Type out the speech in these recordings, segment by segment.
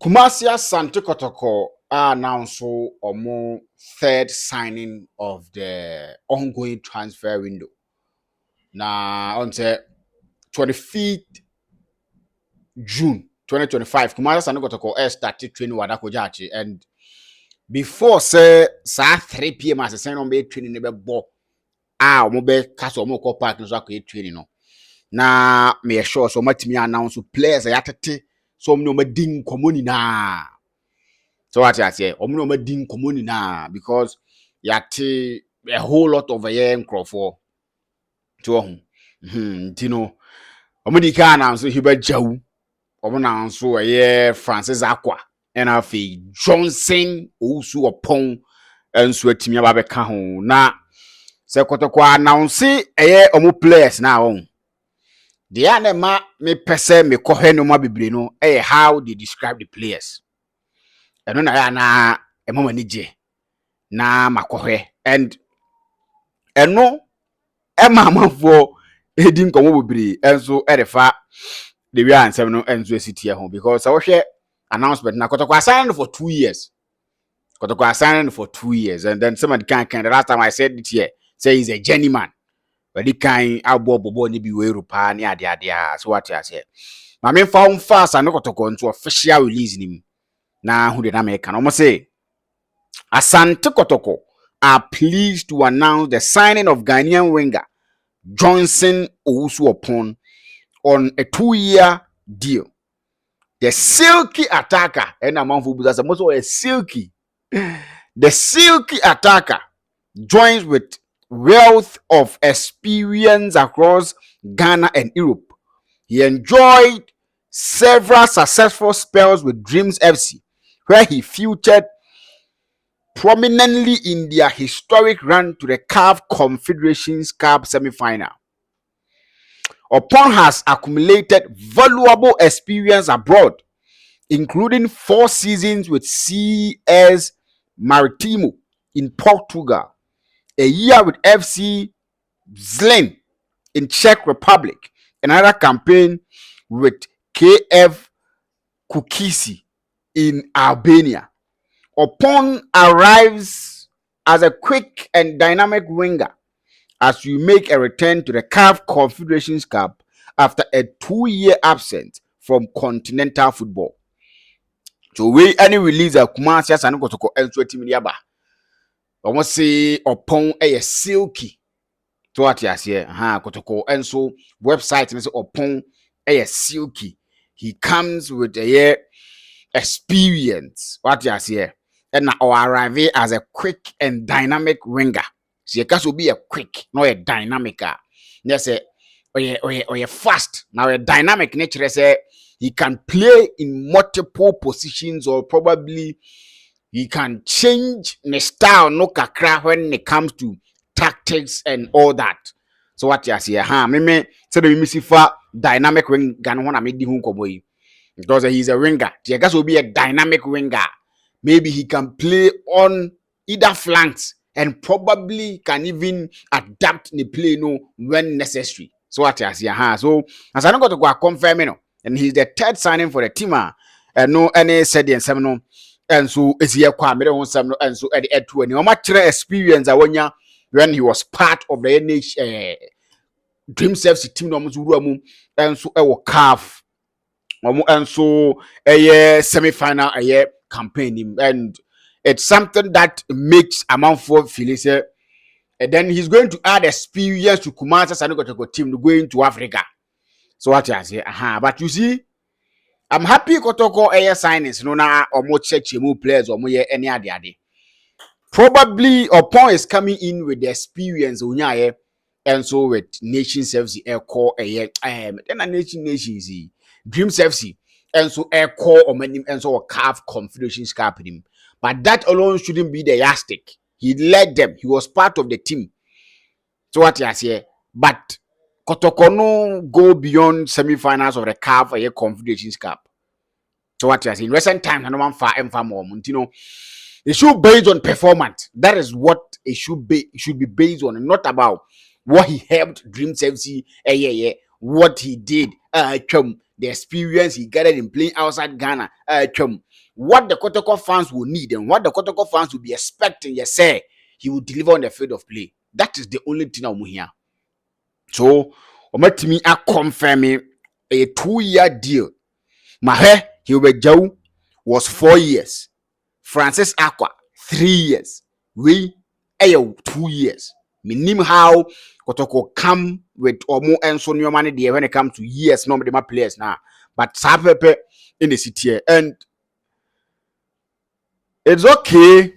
Kumasi Asante Kotoko announced omo third signing of the ongoing transfer window. Now on the 25th June 2025, Kumasi Asante Kotoko started training Wadako Jachi, and before say 3 p.m. as a sign on be training nebe bo omo be kaso omo ko park no so akọ training no. Na me sure so matimi announce players ayatete so omo no din komoni na. So what I say, omo din komoni na because yate a whole lot of a year for to tino omo di ka announce Hiba Jawu omo na so a year Francis Akwa and afi Johnson Owusu Oppong enso atimi aba be ka ho na se Kotoko announce omo players na on the anema me pese me kohwe no ma bebre no how they describe the players. Eno na ya na emama ni je na makohwe and eno amanfo edin komo bebre enso erefa the way ansem no enso esitie ho because awhwe announcement na Kotoko signed for 2 years. Kotoko signed for 2 years, and then somebody can the last time I said it here say he's a journeyman. But he can bobo ni bi we Europa ni ade so what I say. Ma me found fast and Kotoko into official release nim. Na who did American almost say Asante Kotoko are pleased to announce the signing of Ghanaian winger Johnson Owusu Oppong on a 2-year deal. The Silky attacker, and among footballers, also a Silky. The Silky attacker joins with wealth of experience across Ghana and Europe. He enjoyed several successful spells with Dreams FC, where he featured prominently in their historic run to the CAF Confederations Cup semi-final. Oppong has accumulated valuable experience abroad, including 4 seasons with CS Maritimo in Portugal, a year with FC Zlin in Czech Republic, another campaign with KF Kukisi in Albania. Oppong arrives as a quick and dynamic winger as we make a return to the CAF Confederations Cup after a 2-year absence from continental football. So we any release a Kumasi Asante Kotoko enso team ni aba. Omo say Oppong Silky. So what you say Kotoko enso website say Oppong Silky. He comes with a experience. What you say? And now arrive as a quick and dynamic winger. So you can be a quick, not a dynamic. Yes, or fast. Now a dynamic nature say he can play in multiple positions, or probably he can change the style no kakra when it comes to tactics and all that. So what you say? Me say the misifa dynamic winger no na me di hu koboy. Because he's a winger. He will be a dynamic winger. Maybe he can play on either flanks and probably can even adapt the play when necessary. So what I see, so as I don't got to go confirm, and he's the third signing for the team, and no any said the seminal, and so is here kwame and so at the end to any much experience when he was part of the NH Dream FC team and so CAF. And so a semi-final campaign, and it's something that makes Amanfo feel say, and then he's going to add experience to Kumasi Asante Kotoko team going to Africa. So what I say, but you see, I'm happy Kotoko signings no na or more check players or more any other. Probably Oppong is coming in with the experience and so with Nations FC core then a Nations Dreams FC and so core or many and so a CAF Confederations Cup him. But that alone shouldn't be the yardstick. He led them. He was part of the team. So what you say? But Kotoko no go beyond semi-finals of the CAF or Confederations Cup. So what you say? In recent times, no one far and far more. It should be based on performance. That is what it should be. It should be based on, not about what he helped Dreams FC. What he did. the experience he gathered in playing outside Ghana, what the Kotoko fans will need and what the Kotoko fans will be expecting, yes, sir, he will deliver on the field of play. That is the only thing I'm here. So, let me confirm a 2-year deal. Mahe Hiwejaw was 4 years. Francis Aqua 3 years. We 2 years. Minim how Kotoko come with Omo and so new money there when it comes to years, normally my players now. But Sapepe in the city, and it's okay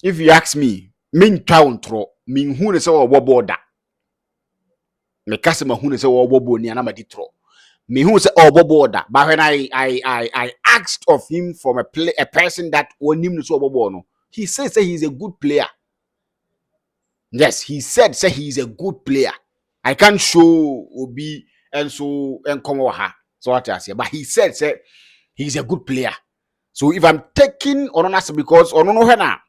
if you ask me. Min countro, min who is our border. Me customer who is our bobo ni anamadi tro. Me who say border. But when I asked of him from a person that won him so no, he says he's a good player. Yes, he said he's a good player. I can't show Obi and so and come over her. So what I say, but he said he's a good player. So if I'm taking Ononas because Onono Hena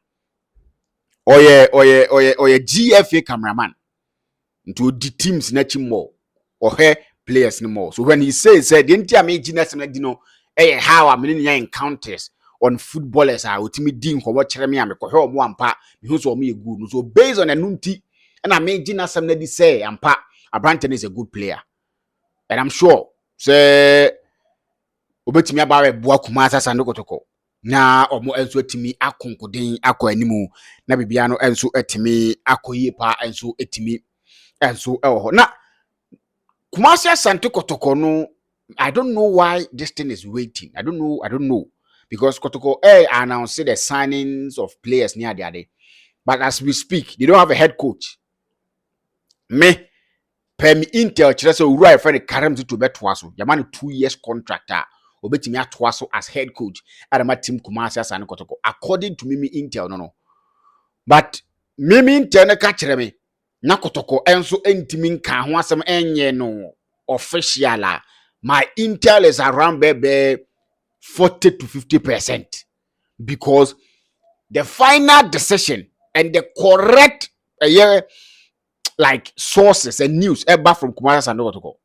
or a GFA cameraman into the teams netching more or her players no more. So when he says the entire genius how I'm in encounters on footballers are with me deem for what Cheremy and Koho one part because of me good. So based on a nunti and I made Gina somebody say and pa Abranton is a good player. And I'm sure say obetimi abawe boa kumasa sando Kotoko na omo enso etimi akonkodin akọ animu na bibia no enso etimi akoye pa enso etimi enso ewo na kumasa Asante Kotoko no. I don't know why this thing is waiting. I don't know because Kotoko announced the signings of players near the day, but as we speak they don't have a head coach. Me Pemi Intel Chelsea right for the Karamzi to bet waso. Yamani 2 years contractor obetimi atwaso as head coach at my team Kumasi Asante Kotoko. According to Mimi Intel, no. But Mimi Intel na catch me na Kotoko enso entimin ka ho asem enye no official. My intel is around baby 40 to 50% because the final decision and the correct like sources and news ever from Kumasi Asante Kotoko.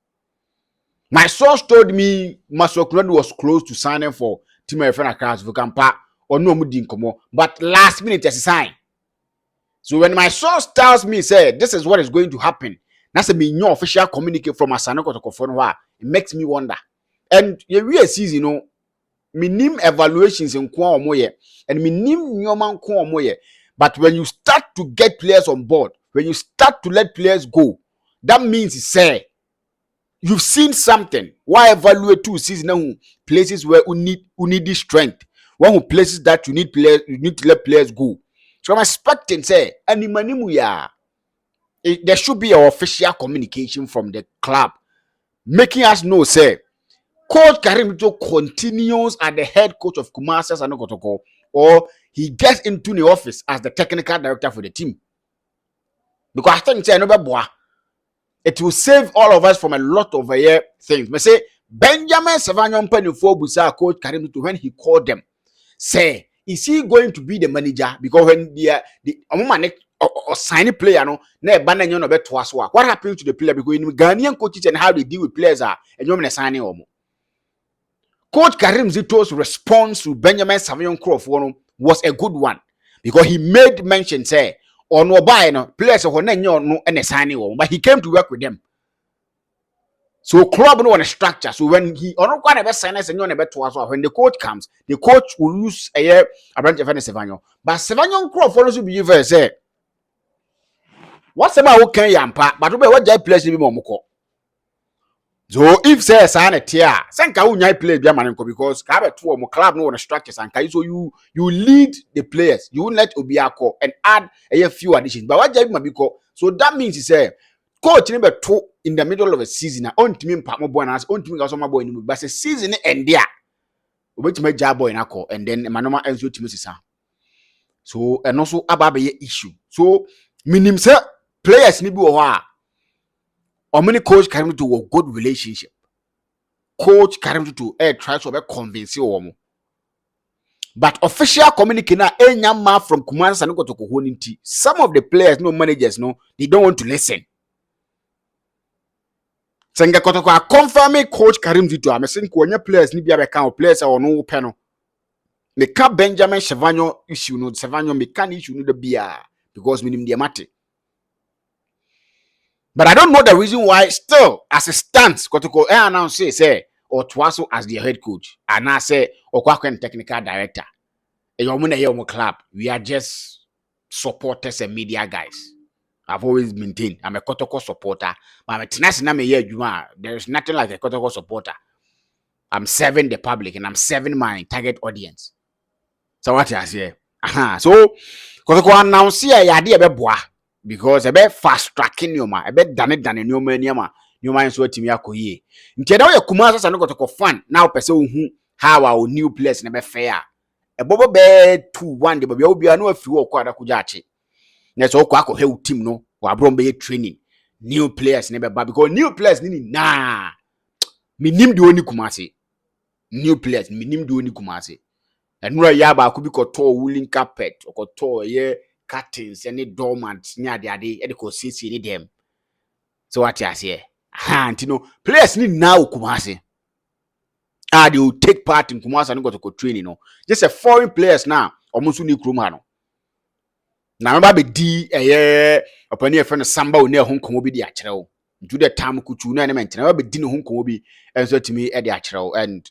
My source told me Masokunadu was close to signing for Team Efena Crowds Vukampa or no Mudin Komo, but last minute as a sign. So when my source tells me, say, this is what is going to happen, that's a no official communique from Asante Kotoko for it makes me wonder. And you see, you know, minim evaluations in Kwa Omoye and minim Nyoman Kwa Omoye. But when you start to get players on board, when you start to let players go, that means say you've seen something. Why evaluate 2 seasons places where you need this strength? One who places that you need players, you need to let players go. So I'm expecting say there should be an official communication from the club making us know say Coach Karim continues as the head coach of Kumasi Asante Kotoko, or he gets into the office as the technical director for the team. Because I think it will save all of us from a lot of things. Me say Benjamin Savanyon Penifo Busa Coach Karim when he called them, say, is he going to be the manager? Because when the or signing player no na ba na nyo no beto aso what happens to the player because in Ghanaian coaches and how they deal with players are and you signing omo. Coach Karim Zito's response to Benjamin Savion Crawford was a good one because he made mention say on no no players who no and signing omo, but he came to work with them. So club no on a structure. So when he on one ever signers and you beto aso when the coach comes, the coach will use a branch of Savion. But Savion Crawford also be very say what's about okay yampa but what jai players be momoko. So if say sign tear sanka unyai play be manenko because ka be to club no on structure sanka so you lead the players, you won't let Obiako and add a few additions but what jai mabiko. So that means he say coach number 2 in the middle of a season on to me pa mo boy na on to me my boy but the season end there which my job boy na and then manoma enzo to me so and also ababe issue. So minim say players ni bi wo ha or many coach Karim to a good relationship. Coach Karim to try to convince you. But official communication na from Kumasi Asante Kotoko. Some of the players, no managers, no, they don't want to listen. Senga Kotoko confirm coach Karim Zito. I'm saying when players ni bia beka players or no panel. Me ka Benjamin Chevanyo issue no Chevanyo me can issue no the bia because we the mate. But I don't know the reason why still as a stance Kotoko announce say or Twaso as the head coach and I say Okwakwen technical director. A club. We are just supporters and media guys. I've always maintained I'm a Kotoko supporter. But there is nothing like a Kotoko supporter. I'm serving the public and I'm serving my target audience. So what I say? So Kotoko announce here yadi ebe boa because ebe fast tracking nyoma, ebe dane nyoma nso atimi akoyie. Nti da we Kumasi sa no Kotoko fan now pese hu how our new players na be fair. Ebobo be 2-1 de bobia obia no afi wo kwa da kuja ache. Na so kwa he team no wa bro be training new players na be ba because new players ni na minim de oni Kumasi. New players minim de oni Kumasi. Enura ya ba ko bi ko to woolen carpet ko to ye curtains any dormant ni ade e de ko sisi ni dem. So what you say? Antino players ni now Kumasi. They will take part in Kumasi and go to training no. Just a foreign players now almost ni kruma no. Na remember be di opani e friend Samba oni ho nkomo bi di akere wo. Do the time kuchu na element na be di ne ho nkomo bi enso timi e di akere wo and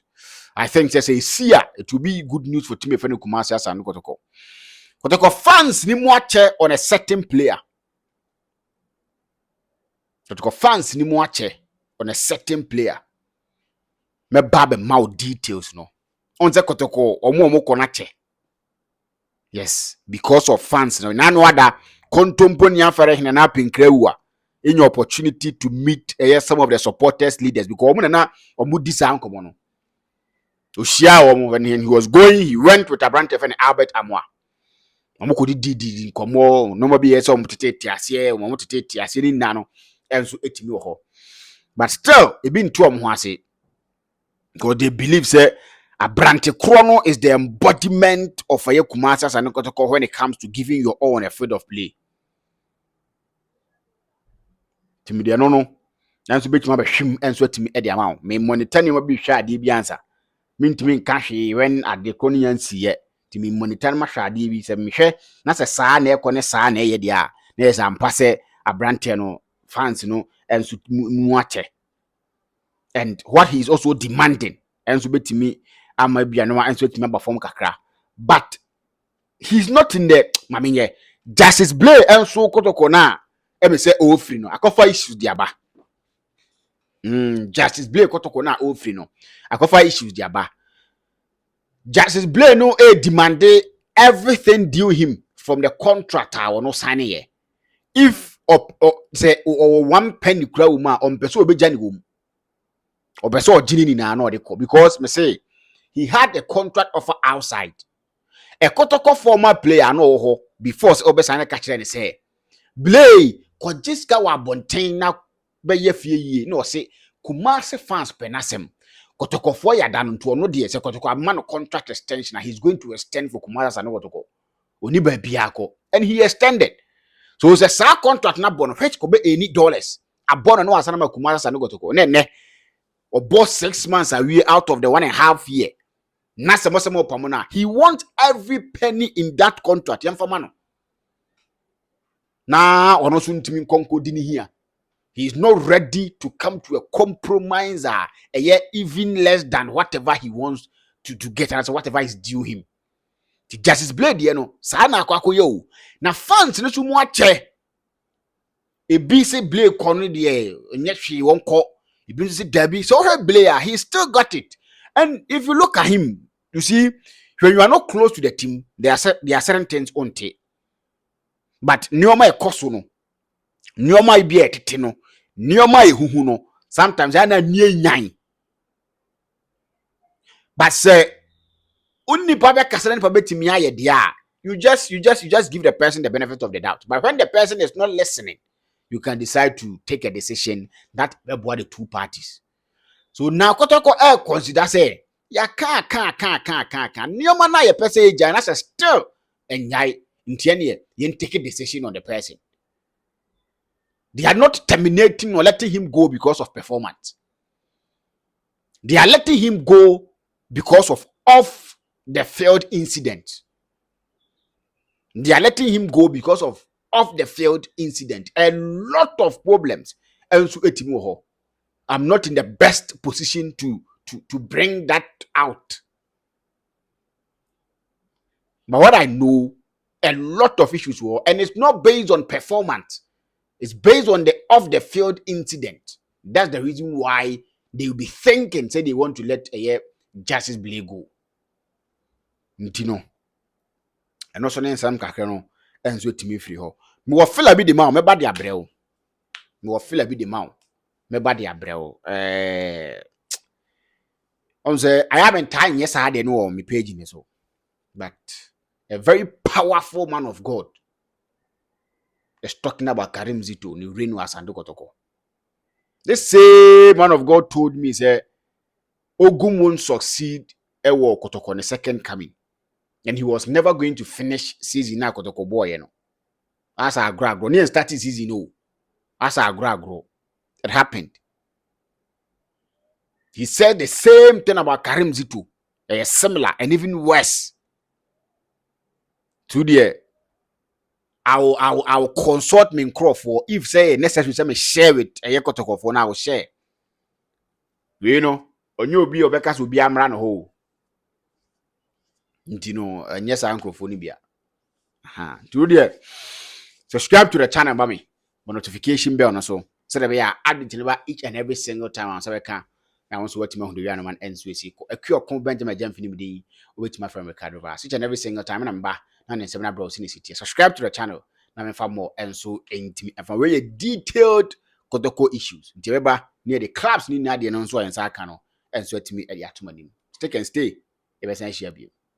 I think say it will be good news for team e friend Kumasi as and Kotoko. Kotoko fans ni mo ache on a certain player. Kotoko fans ni mo ache on a certain player. Me babe mau details no. Onze Kotoko omo konache. Yes, because of fans no. Na no other kontompo ni afere hina na pinkrewa. Any opportunity to meet some of the supporters leaders because omu disa ankomo no. Oshia when he was going, he went with a brand of Albert Amwa. Omu kodi di nkomo no mo bi yesa omu tete tiase, omu tete tiase ni nano enso etimi wo ho. But still, e bi nto omu ho ase. Because they believe say Abrante Chrono is the embodiment of a Kumasi and Kotoko when it comes to giving your all on a field of play. Timidi no. Nanso betima be hwim enso timi e de amount. Me monitor ni be hwa ade bi answer. Mintimi nka hwe when ade kro no yansiye. Timi monitor ma hwa ade bi se me hwe na se saa na ekọ ne saa na eye de a. Na esa mpa se Abrante no fans no enso mu ache. And what he is also demanding enso betimi ama bia no enso betimi perform kakra. But he's not in the mamenye Justice Blay enso Kotoko na e me say o free no akofa issues di aba. Justice Blay Kotoko na o free no akofa issues di aba. Justice Blay no demand everything due him from the contract or no sign here. If say or 1 penny kura uma on person obeja ni wom. Obeso ogini ni na no de ko because me say he had a contract offer outside. A Kotoko former player no ho before obesa na ka kire ni say Blay ko jiska wa bonten na be ye fie yie no say Kumasi fans penasem Kotoko for ya dan to no de say Kotoko am no contract extension he's going to extend for Kumasi and Kotoko oni ba bia ko and he extended. So say sa contract na bono which ko be any dollars abono no asana ma Kumasi and Kotoko ne or boss 6 months away out of the 1.5 year. He wants every penny in that contract. Now, here. He is not ready to come to a compromise, even less than whatever he wants to get, and so whatever is due him. The Justice Blade, sana kwako yo. Na fans no sumo ache. E bi se Blade kono de nyet hwe won ko. E bi se Derby. So her Blade, he still got it. And if you look at him, you see, when you are not close to the team, there are certain things on tape. But Nioma ekoso no, Nioma ibi etete no, Nioma ehuhu no, sometimes I na nie nyan. But say, only papa kasane papa timi aye dia. You just give the person the benefit of the doubt. But when the person is not listening, you can decide to take a decision that will the two parties. So now Kotoko consider say ya can Nioma na ye person eja na still enyai ntiene ye take a decision on the person. They are not terminating or letting him go because of performance. They are letting him go because of off the field incident. They are letting him go because of off the field incident. A lot of problems. I'm not in the best position to bring that out. But what I know, a lot of issues were, and it's not based on performance. It's based on the off the field incident. That's the reason why they will be thinking, say they want to let a Justice Blay go. Ntino. And also then some kakano and so to me free ho. Me will feel a bit the mouth, me body abreo. Me will feel a bit the mouth, me body abreo. On say I haven't time, yes, I had no on my page in so. But a very powerful man of God is talking about Karim Zito, ni reign was Asante Kotoko. This same man of God told me, say, Ogum won't succeed Ewo Kotoko in the second coming. And he was never going to finish season na Kotoko boy, you know. As I grow, near starting season, no. As I grow, it happened. He said the same thing about Karim Zito. Similar and even worse. Today, I will consult me for if say necessary say me share it Kotoko for now share. You know, on you be obekas will be amran ho. You know, yes, uncle for Nibia. Today, subscribe to the channel, mommy. Notification bell also. So that we are adding to each and every single time on Sabeka. I want to watch my home man ends with a cure come Benjamin Jamfini with my friend Ricardo Vaz. Each and every single time and I'm back. None in 7 bros in the city. Subscribe to the channel. Now for more and so intimate and for very detailed Kotoko issues. Near the clubs need the announcement and Sakano and so to me at the Atumanim. Stick and stay. If I say